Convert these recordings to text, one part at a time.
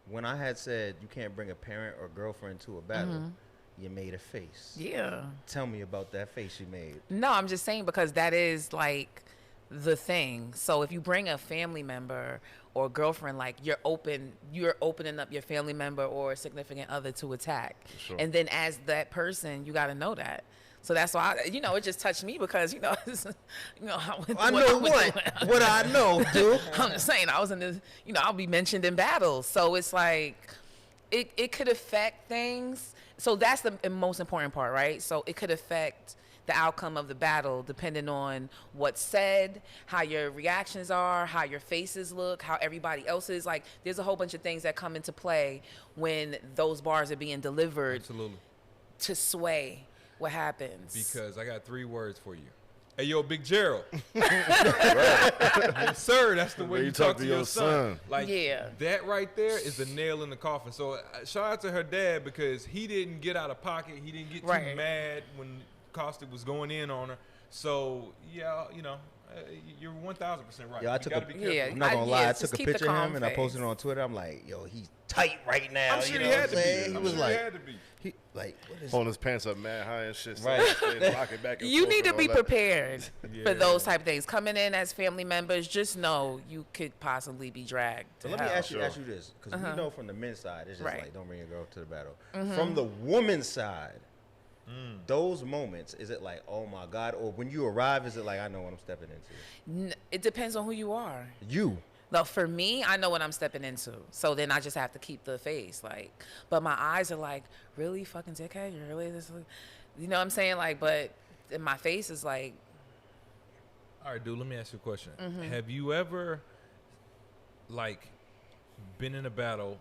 when I had said you can't bring a parent or girlfriend to a battle, you made a face. Yeah. Tell me about that face you made. No, I'm just saying because that is like the thing. So if you bring a family member or girlfriend, like you're opening up your family member or significant other to attack. Sure. And then as that person, you got to know that. So that's why, it just touched me because, I know what I know, dude. I'm just saying, I was in this, I'll be mentioned in battles. So it's like, it could affect things. So that's the most important part, right? So it could affect the outcome of the battle depending on what's said, how your reactions are, how your faces look, how everybody else is. Like, there's a whole bunch of things that come into play when those bars are being delivered. Absolutely. To sway what happens. Because I got 3 words for you. Hey, yo, Big Gerald. Yes, sir. That's the way you talk to your son. Like, that right there is the nail in the coffin. So shout out to her dad because he didn't get out of pocket. He didn't get too mad when Caustic was going in on her. So, yeah, you're 1,000% right. Yo, You gotta be careful. I'm not going to lie. I took a picture of him and I posted it on Twitter. I'm like, yo, he's tight right now. I'm sure he had to be. He was like, he had to be. What is pulling his pants up mad high and shit. Right. Back and you need to be that. prepared for those type of things. Coming in as family members, just know you could possibly be dragged. So let me ask you this, because we know from the men's side, it's just like, don't bring your girl to the battle. From the woman's side, those moments, is it like, oh my God, or when you arrive, is it like, I know what I'm stepping into? It depends on who you are. You. No, for me, I know what I'm stepping into. So then I just have to keep the face, but my eyes are like, really, fucking dickhead? You're really this? You know what I'm saying? Like, but my face is like. All right, dude. Let me ask you a question. Have you ever, been in a battle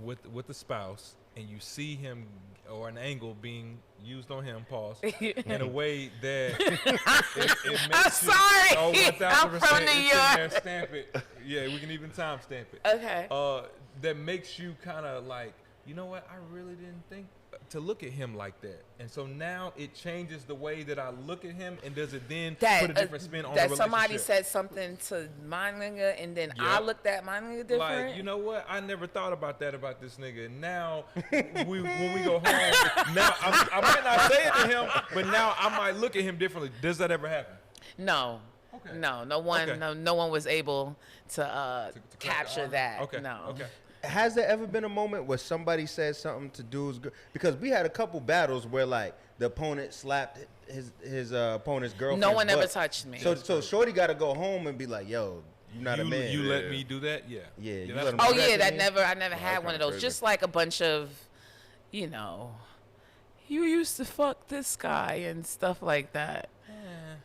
with a spouse and you see him or an angle being used on him, in a way that it makes I'm sorry. I'm from New York. Stamp it. Yeah, we can even time stamp it. Okay. That makes you kind of like, you know what? I really didn't think to look at him like that. And so now it changes the way that I look at him, and does it then put a different spin on the relationship? That somebody said something to my nigga, and then I looked at my nigga different? Like, you know what? I never thought about that about this nigga. Now, when we go home, now I might not say it to him, but now I might look at him differently. Does that ever happen? No. Okay. No one was able to capture that. Okay. No. Okay. Has there ever been a moment where somebody said something to dude's girl? Because we had a couple battles where like the opponent slapped his opponent's girlfriend. No one ever touched me. So Shorty got to go home and be like, "Yo, you're not a man." You let me do that? Yeah. Yeah. I never had one of those. crazy. Just like a bunch of, you used to fuck this guy and stuff like that.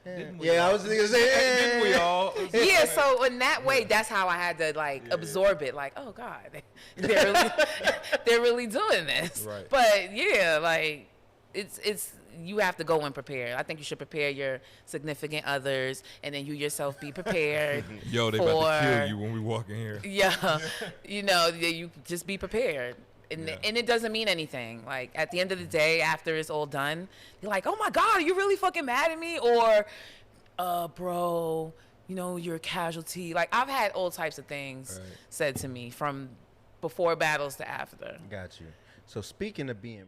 I was gonna say, didn't we all? Yeah, so in that way, that's how I had to absorb it. Like, oh God, they're really doing this. Right. But yeah, like it's you have to go in prepared. I think you should prepare your significant others, and then you yourself be prepared. Yo, they about to kill you when we walk in here. Yeah, you just be prepared. And it doesn't mean anything. Like, at the end of the day, after it's all done, you're like, oh my God, are you really fucking mad at me? Or, bro, you're a casualty. Like, I've had all types of things said to me from before battles to after. Got you. So speaking of being